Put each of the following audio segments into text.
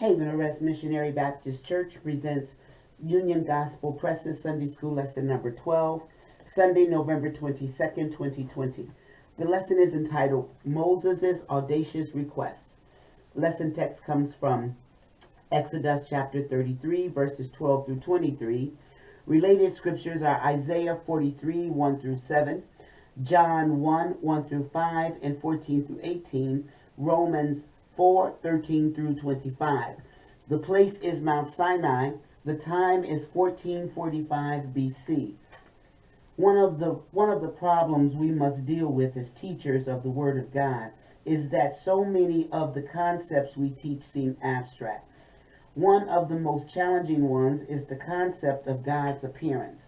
Haven Arrest Missionary Baptist Church presents Union Gospel Presses Sunday School Lesson number 12, Sunday, November 22nd, 2020. The lesson is entitled Moses' Audacious Request. Lesson text comes from Exodus chapter 33, verses 12 through 23. Related scriptures are Isaiah 43, 1 through 7, John 1, 1 through 5, and 14 through 18, Romans 4, 13 through 25. The place is Mount Sinai. The time is 1445 BC. One of the problems we must deal with as teachers of the Word of God is that so many of the concepts we teach seem abstract. One of the most challenging ones is the concept of God's appearance.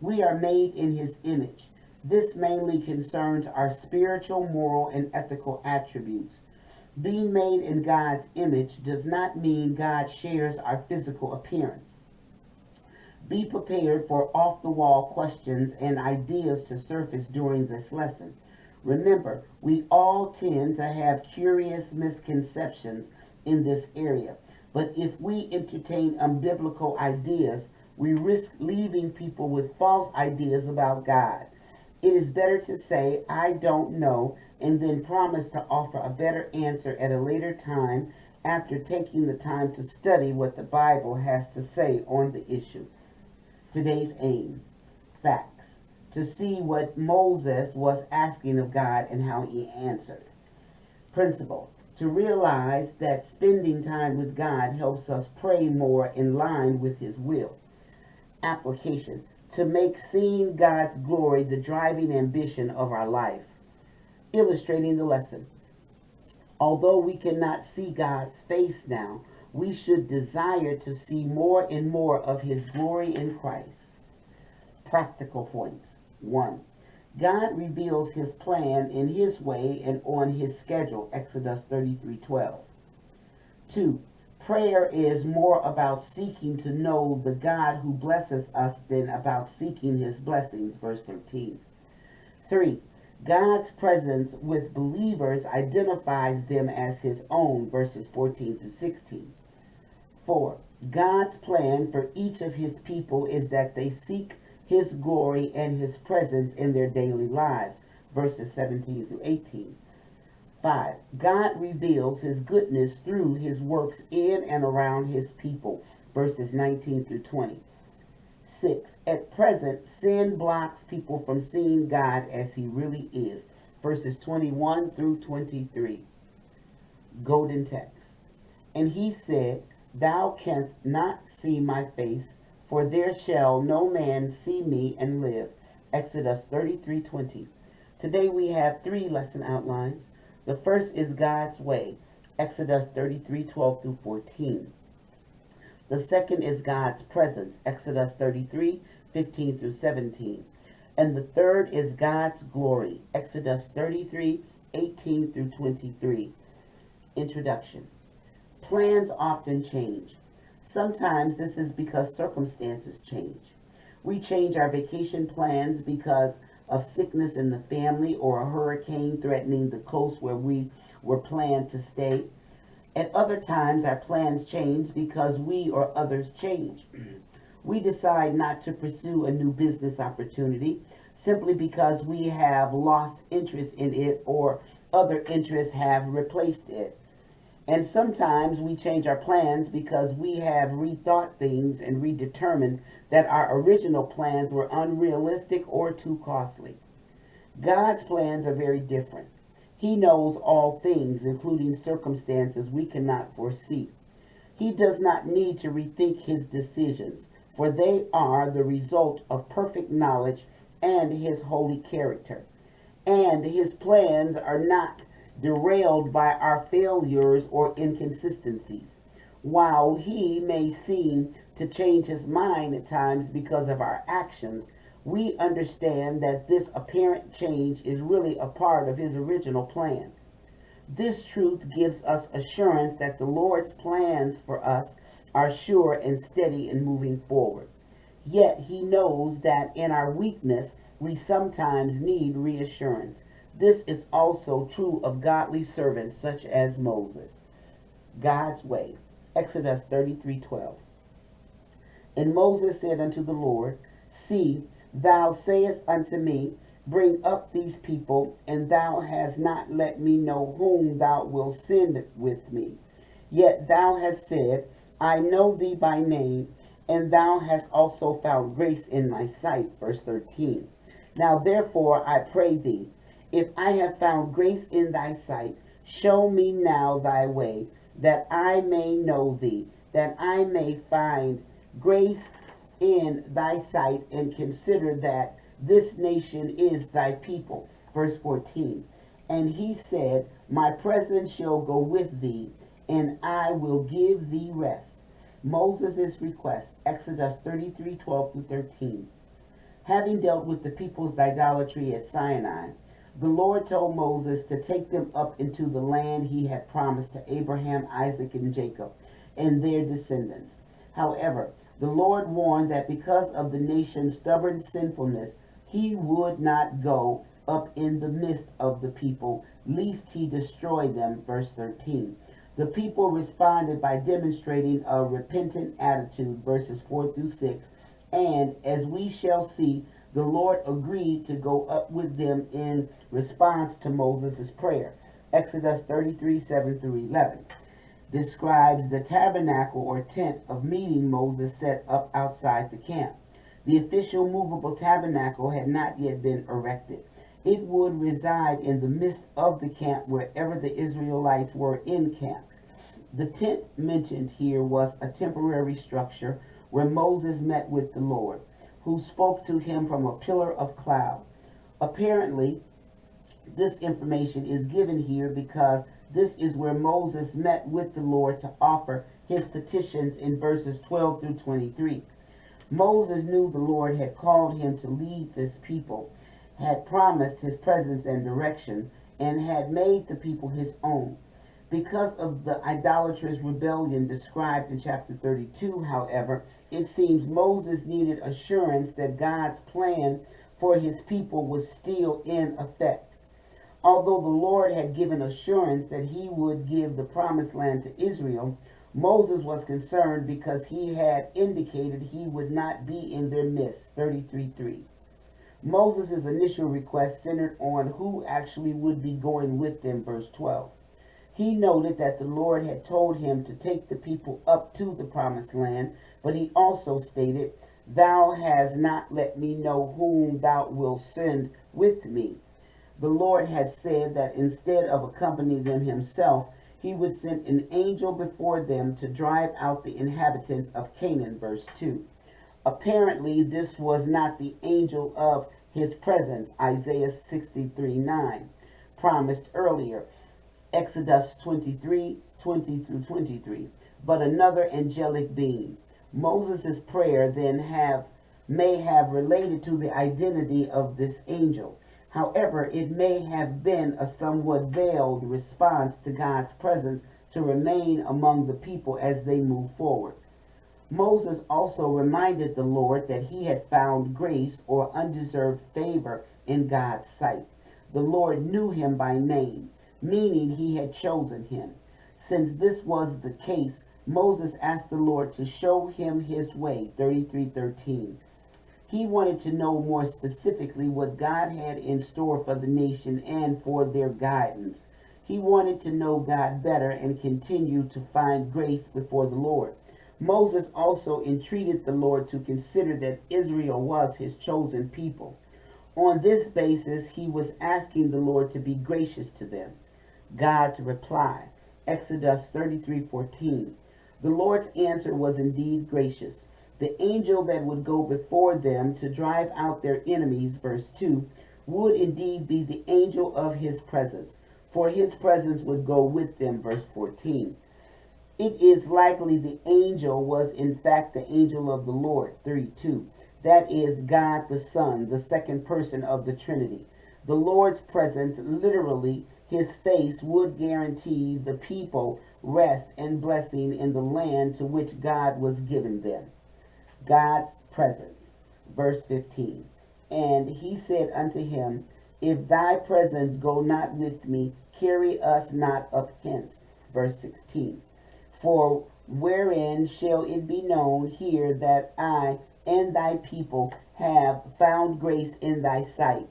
We are made in His image. This mainly concerns our spiritual, moral, and ethical attributes. Being made in God's image does not mean God shares our physical appearance. Be prepared for off-the-wall questions and ideas to surface during this lesson. Remember, we all tend to have curious misconceptions in this area, but if we entertain unbiblical ideas, we risk leaving people with false ideas about God. It is better to say, I don't know, and then promise to offer a better answer at a later time after taking the time to study what the Bible has to say on the issue. Today's aim, facts, to see what Moses was asking of God and how he answered. Principle, to realize that spending time with God helps us pray more in line with His will. Application, to make seeing God's glory the driving ambition of our life. Illustrating the lesson. Although we cannot see God's face now, we should desire to see more and more of His glory in Christ. Practical points. 1. God reveals His plan in His way and on His schedule, Exodus 33:12. 2. Prayer is more about seeking to know the God who blesses us than about seeking His blessings, verse 13. 3. God's presence with believers identifies them as His own, verses 14 through 16. 4. God's plan for each of His people is that they seek His glory and His presence in their daily lives, verses 17 through 18. 5. God reveals His goodness through His works in and around His people, verses 19 through 20. 6. At present, sin blocks people from seeing God as He really is, verses 21 through 23. Golden text. And He said, Thou canst not see my face, for there shall no man see me and live. Exodus 33:20. Today we have 3 lesson outlines. The first is God's way, Exodus 33:12 through 14. The second is God's presence, Exodus 33:15 through 17. And the third is God's glory, Exodus 33:18 through 23. Introduction. Plans often change. Sometimes this is because circumstances change. We change our vacation plans because of sickness in the family or a hurricane threatening the coast where we were planned to stay. At other times, our plans change because we or others change. We decide not to pursue a new business opportunity simply because we have lost interest in it or other interests have replaced it. And sometimes we change our plans because we have rethought things and redetermined that our original plans were unrealistic or too costly. God's plans are very different. He knows all things, including circumstances we cannot foresee. He does not need to rethink His decisions, for they are the result of perfect knowledge and His holy character. And His plans are not derailed by our failures or inconsistencies. While He may seem to change His mind at times because of our actions, we understand that this apparent change is really a part of His original plan. This truth gives us assurance that the Lord's plans for us are sure and steady in moving forward. Yet He knows that in our weakness, we sometimes need reassurance. This is also true of godly servants such as Moses. God's way. Exodus 33:12. And Moses said unto the Lord, See, thou sayest unto me, Bring up these people, and thou hast not let me know whom thou wilt send with me. Yet thou hast said, I know thee by name, and thou hast also found grace in my sight. Verse 13. Now therefore I pray thee, if I have found grace in thy sight, show me now thy way, that I may know thee, that I may find grace in thy sight, and consider that this nation is thy people. Verse 14. And he said, My presence shall go with thee, and I will give thee rest. Moses' request, Exodus 33:12 through 13. Having dealt with the people's idolatry at Sinai, the Lord told Moses to take them up into the land he had promised to Abraham, Isaac, and Jacob, and their descendants. However, the Lord warned that because of the nation's stubborn sinfulness, he would not go up in the midst of the people, lest he destroy them. Verse 13. The people responded by demonstrating a repentant attitude. Verses 4 through 6. And as we shall see, the Lord agreed to go up with them in response to Moses' prayer. Exodus 33:7 through 11 describes the tabernacle or tent of meeting Moses set up outside the camp. The official movable tabernacle had not yet been erected. It would reside in the midst of the camp wherever the Israelites were in camp. The tent mentioned here was a temporary structure where Moses met with the Lord, who spoke to him from a pillar of cloud. Apparently, this information is given here because this is where Moses met with the Lord to offer his petitions in verses 12 through 23. Moses knew the Lord had called him to lead this people, had promised his presence and direction, and had made the people his own. Because of the idolatrous rebellion described in chapter 32, however, it seems Moses needed assurance that God's plan for his people was still in effect. Although the Lord had given assurance that he would give the promised land to Israel, Moses was concerned because he had indicated he would not be in their midst. 33:3. Moses' initial request centered on who actually would be going with them. Verse 12. He noted that the Lord had told him to take the people up to the promised land, but he also stated, Thou hast not let me know whom thou wilt send with me. The Lord had said that instead of accompanying them himself, he would send an angel before them to drive out the inhabitants of Canaan. Verse 2. Apparently, this was not the angel of his presence, Isaiah 63:9, promised earlier, Exodus 23:20 through 23, but another angelic being. Moses' prayer then may have related to the identity of this angel. However, it may have been a somewhat veiled response to God's presence to remain among the people as they move forward. Moses also reminded the Lord that he had found grace or undeserved favor in God's sight. The Lord knew him by name, meaning he had chosen him. Since this was the case, Moses asked the Lord to show him his way. 33:13. He wanted to know more specifically what God had in store for the nation and for their guidance. He wanted to know God better and continue to find grace before the Lord. Moses also entreated the Lord to consider that Israel was his chosen people. On this basis, he was asking the Lord to be gracious to them. God's reply, Exodus 33:14. The Lord's answer was indeed gracious. The angel that would go before them to drive out their enemies, verse 2, would indeed be the angel of his presence, for his presence would go with them, verse 14. It is likely the angel was in fact the angel of the Lord, 3:2. That is God the Son, the second person of the Trinity. The Lord's presence, literally his face, would guarantee the people rest and blessing in the land to which God was giving them. God's presence. Verse 15. And he said unto him, If thy presence go not with me, carry us not up hence. Verse 16. For wherein shall it be known here that I and thy people have found grace in thy sight?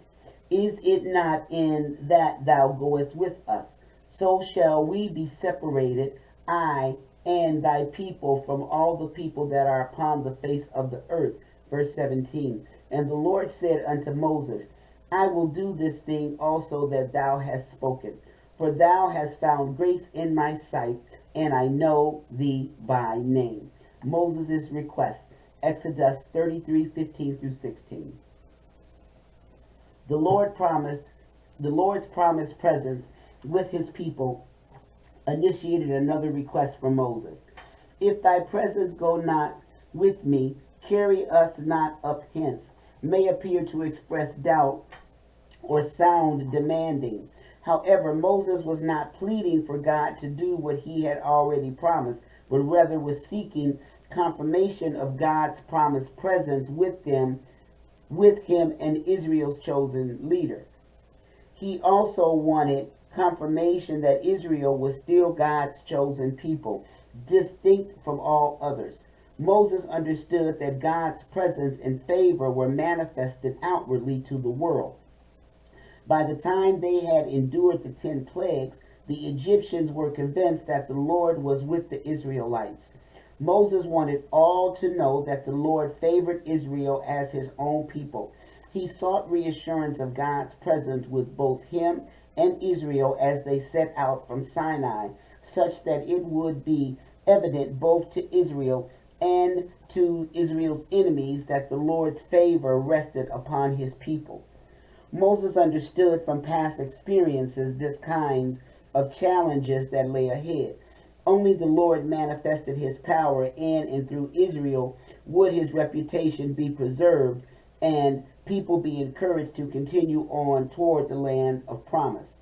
Is it not in that thou goest with us? So shall we be separated, I and thy people, from all the people that are upon the face of the earth. Verse 17. And the Lord said unto Moses, I will do this thing also that thou hast spoken, for thou hast found grace in my sight, and I know thee by name. Moses' request, Exodus 33:15 through 16. The Lord's promised presence with his people initiated another request from Moses. If thy presence go not with me, carry us not up hence, may appear to express doubt or sound demanding. However, Moses was not pleading for God to do what he had already promised, but rather was seeking confirmation of God's promised presence with him and Israel's chosen leader. He also wanted confirmation that Israel was still God's chosen people, distinct from all others. Moses understood that God's presence and favor were manifested outwardly to the world. By the time they had endured the 10 plagues, the Egyptians were convinced that the Lord was with the Israelites. Moses wanted all to know that the Lord favored Israel as his own people. He sought reassurance of God's presence with both him and Israel as they set out from Sinai, such that it would be evident both to Israel and to Israel's enemies that the Lord's favor rested upon his people. Moses understood from past experiences this kind of challenges that lay ahead. Only the Lord manifested his power in and through Israel would his reputation be preserved and people be encouraged to continue on toward the land of promise.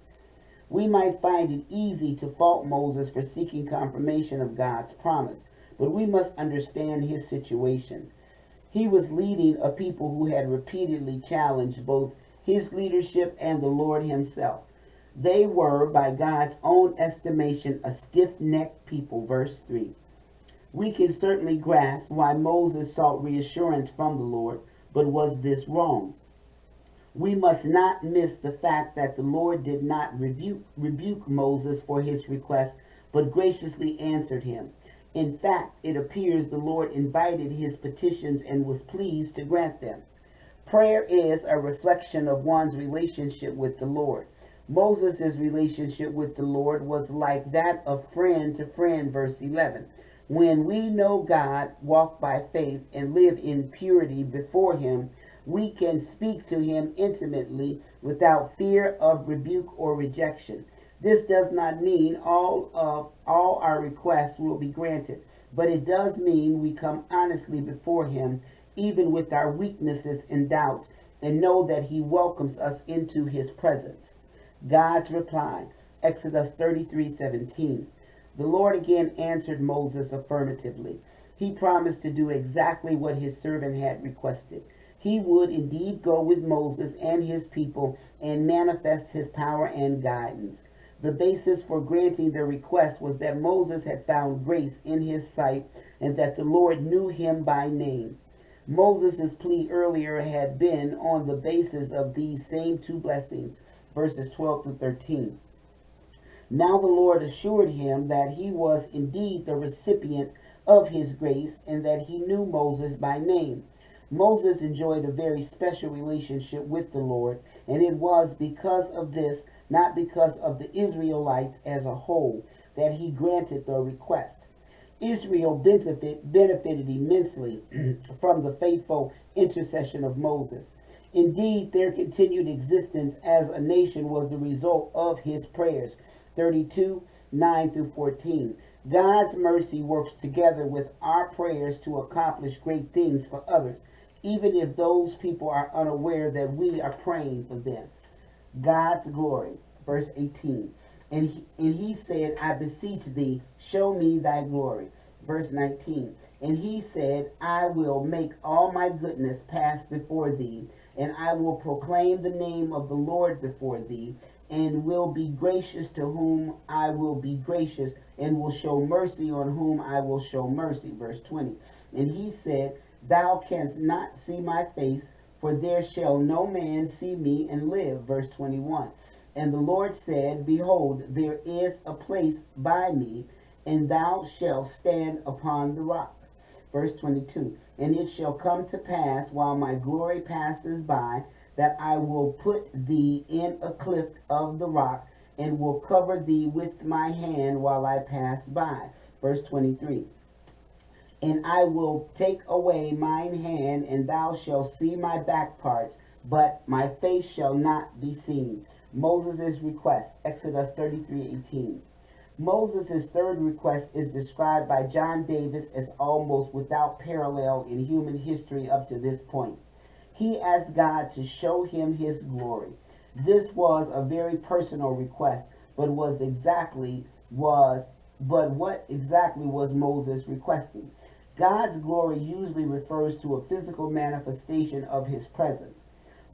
We might find it easy to fault Moses for seeking confirmation of God's promise, but we must understand his situation. He was leading a people who had repeatedly challenged both his leadership and the Lord himself. They were, by God's own estimation, a stiff-necked people. Verse 3. We can certainly grasp why Moses sought reassurance from the Lord, but was this wrong? We must not miss the fact that the Lord did not rebuke Moses for his request, but graciously answered him. In fact, it appears the Lord invited his petitions and was pleased to grant them. Prayer is a reflection of one's relationship with the Lord. Moses' relationship with the Lord was like that of friend to friend, verse 11. When we know God, walk by faith, and live in purity before him, we can speak to him intimately without fear of rebuke or rejection. This does not mean all our requests will be granted, but it does mean we come honestly before him, even with our weaknesses and doubts, and know that he welcomes us into his presence. God's reply, Exodus 33:17. The Lord again answered Moses affirmatively. He promised to do exactly what his servant had requested. He would indeed go with Moses and his people and manifest his power and guidance. The basis for granting the request was that Moses had found grace in his sight and that the Lord knew him by name. Moses' plea earlier had been on the basis of these same two blessings, verses 12 through 13. Now the Lord assured him that he was indeed the recipient of his grace and that he knew Moses by name. Moses enjoyed a very special relationship with the Lord, and it was because of this, not because of the Israelites as a whole, that he granted the request. Israel benefited immensely from the faithful intercession of Moses. Indeed, their continued existence as a nation was the result of his prayers. 32:9 through 14. God's mercy works together with our prayers to accomplish great things for others, even if those people are unaware that we are praying for them. God's glory. Verse 18. And he said, I beseech thee, show me thy glory. Verse 19. And he said, I will make all my goodness pass before thee, and I will proclaim the name of the Lord before thee, and will be gracious to whom I will be gracious, and will show mercy on whom I will show mercy. Verse 20. And he said, Thou canst not see my face, for there shall no man see me and live. Verse 21. And the Lord said, Behold, there is a place by me, and thou shalt stand upon the rock. Verse 22. And it shall come to pass, while my glory passes by, that I will put thee in a cleft of the rock, and will cover thee with my hand while I pass by. Verse 23. And I will take away mine hand, and thou shalt see my back parts, but my face shall not be seen. Moses' request, Exodus 33:18. Moses' third request is described by John Davis as almost without parallel in human history up to this point. He asked God to show him his glory. This was a very personal request, but what exactly was Moses requesting? God's glory usually refers to a physical manifestation of his presence.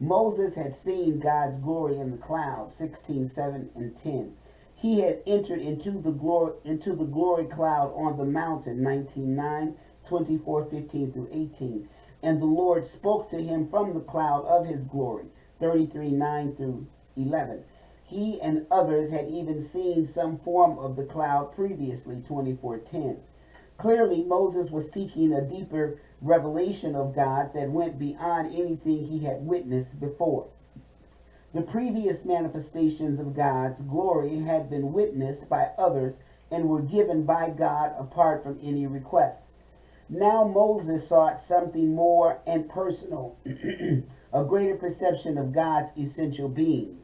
Moses had seen God's glory in the cloud, 16:7 and 10. He had entered into the glory cloud on the mountain, 19:9, 24:15 through 18. And the Lord spoke to him from the cloud of his glory, 33:9 through 11. He and others had even seen some form of the cloud previously, 24:10. Clearly, Moses was seeking a deeper revelation of God that went beyond anything he had witnessed before. The previous manifestations of God's glory had been witnessed by others and were given by God apart from any request. Now Moses sought something more and personal, a greater perception of God's essential being.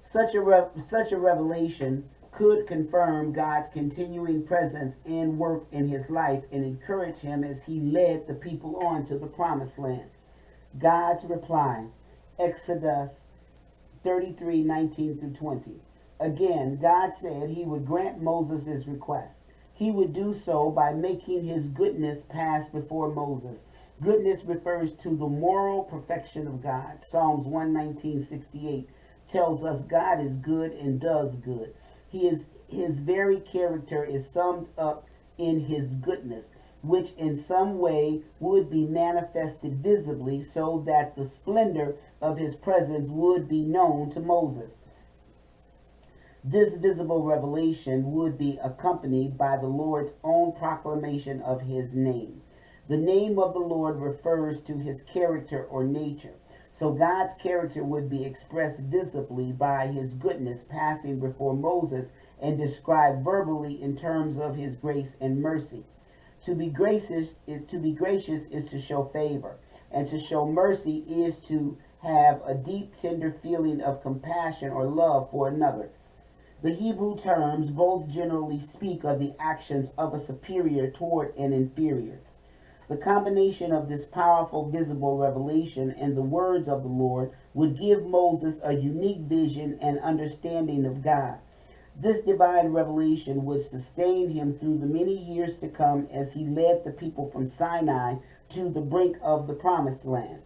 Such a revelation could confirm God's continuing presence and work in his life and encourage him as he led the people on to the promised land. God's reply, Exodus 33:19 through 20. Again, God said he would grant Moses' request. He would do so by making his goodness pass before Moses. Goodness refers to the moral perfection of God. Psalms 119:68 tells us God is good and does good. His very character is summed up in his goodness, which in some way would be manifested visibly so that the splendor of his presence would be known to Moses. This visible revelation would be accompanied by the Lord's own proclamation of his name. The name of the Lord refers to his character or nature. So God's character would be expressed visibly by his goodness passing before Moses and described verbally in terms of his grace and mercy. To be gracious is to show favor, and to show mercy is to have a deep, tender feeling of compassion or love for another. The Hebrew terms both generally speak of the actions of a superior toward an inferior. The combination of this powerful visible revelation and the words of the Lord would give Moses a unique vision and understanding of God. This divine revelation would sustain him through the many years to come as he led the people from Sinai to the brink of the promised land.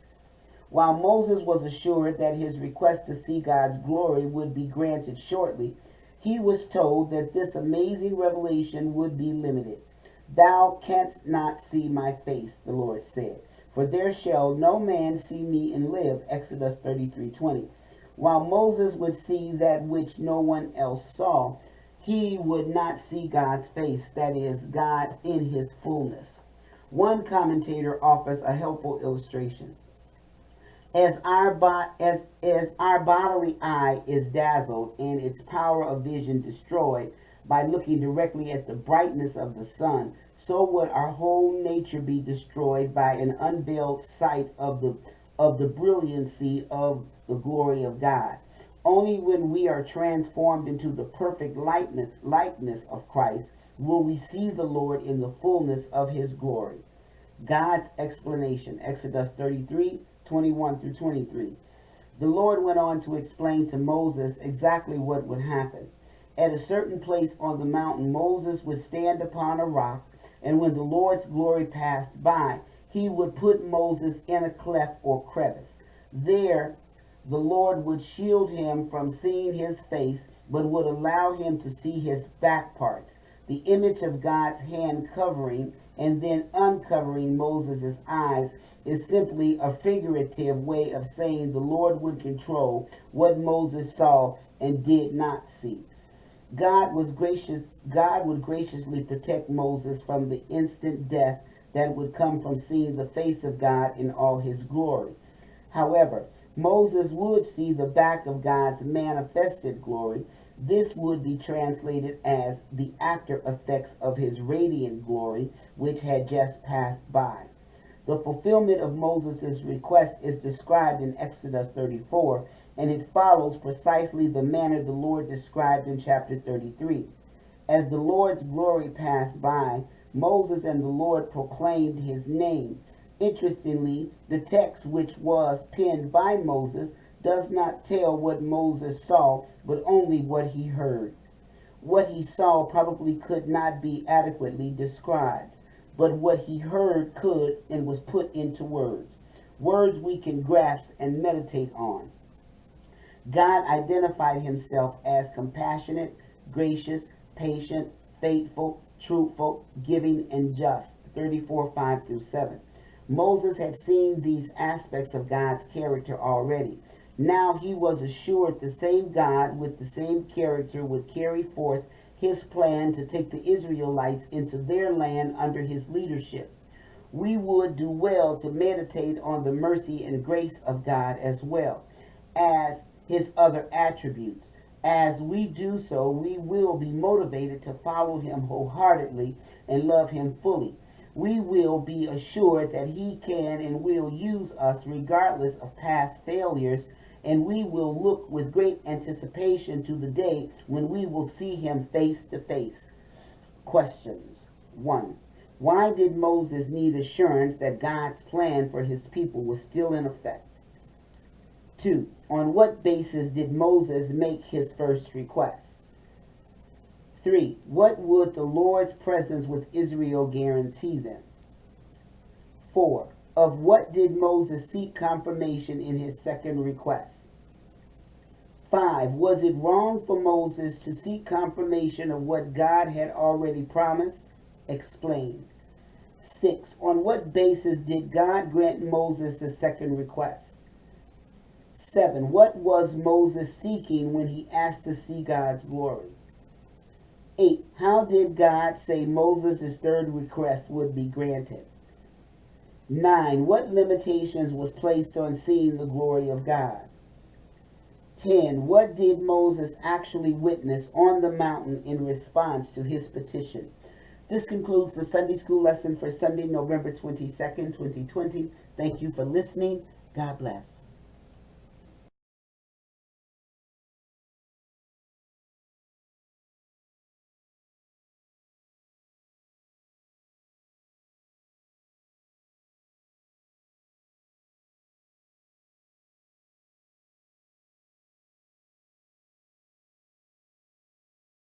While Moses was assured that his request to see God's glory would be granted shortly, he was told that this amazing revelation would be limited. Thou canst not see my face, the Lord said, for there shall no man see me and live. Exodus 33:20. While Moses would see that which no one else saw, he would not see God's face, that is, God in his fullness. One commentator offers a helpful illustration. As our bodily eye is dazzled and its power of vision destroyed by looking directly at the brightness of the sun, so would our whole nature be destroyed by an unveiled sight of the brilliancy of the glory of God. Only when we are transformed into the perfect likeness of Christ will we see the Lord in the fullness of his glory. God's explanation, Exodus 33:21 through 23. The Lord went on to explain to Moses exactly what would happen. At a certain place on the mountain, Moses would stand upon a rock, and when the Lord's glory passed by, he would put Moses in a cleft or crevice. There, The Lord would shield him from seeing his face, but would allow him to see his back parts. The image of God's hand covering and then uncovering Moses' eyes is simply a figurative way of saying the Lord would control what Moses saw and did not see. God would graciously protect Moses from the instant death that would come from seeing the face of God in all his glory. However, Moses would see the back of God's manifested glory. This would be translated as the after effects of his radiant glory, which had just passed by. The fulfillment of Moses' request is described in Exodus 34, and it follows precisely the manner the Lord described in chapter 33. As the Lord's glory passed by, Moses and the Lord proclaimed his name. Interestingly, the text, which was penned by Moses, does not tell what Moses saw, but only what he heard. What he saw probably could not be adequately described, but what he heard could and was put into words. Words we can grasp and meditate on. God identified himself as compassionate, gracious, patient, faithful, truthful, giving, and just. 34:5-7. Moses had seen these aspects of God's character already. Now he was assured the same God with the same character would carry forth his plan to take the Israelites into their land under his leadership. We would do well to meditate on the mercy and grace of God as well as his other attributes. As we do so, we will be motivated to follow him wholeheartedly and love him fully. We will be assured that he can and will use us regardless of past failures, and we will look with great anticipation to the day when we will see him face to face. Questions. 1. Why did Moses need assurance that God's plan for his people was still in effect? 2. On what basis did Moses make his first request? 3. What would the Lord's presence with Israel guarantee them? 4. Of what did Moses seek confirmation in his second request? 5. Was it wrong for Moses to seek confirmation of what God had already promised? Explain. 6. On what basis did God grant Moses the second request? 7. What was Moses seeking when he asked to see God's glory? 8. How did God say Moses' third request would be granted? 9. What limitations was placed on seeing the glory of God? 10. What did Moses actually witness on the mountain in response to his petition? This concludes the Sunday School lesson for Sunday, November 22nd, 2020. Thank you for listening. God bless.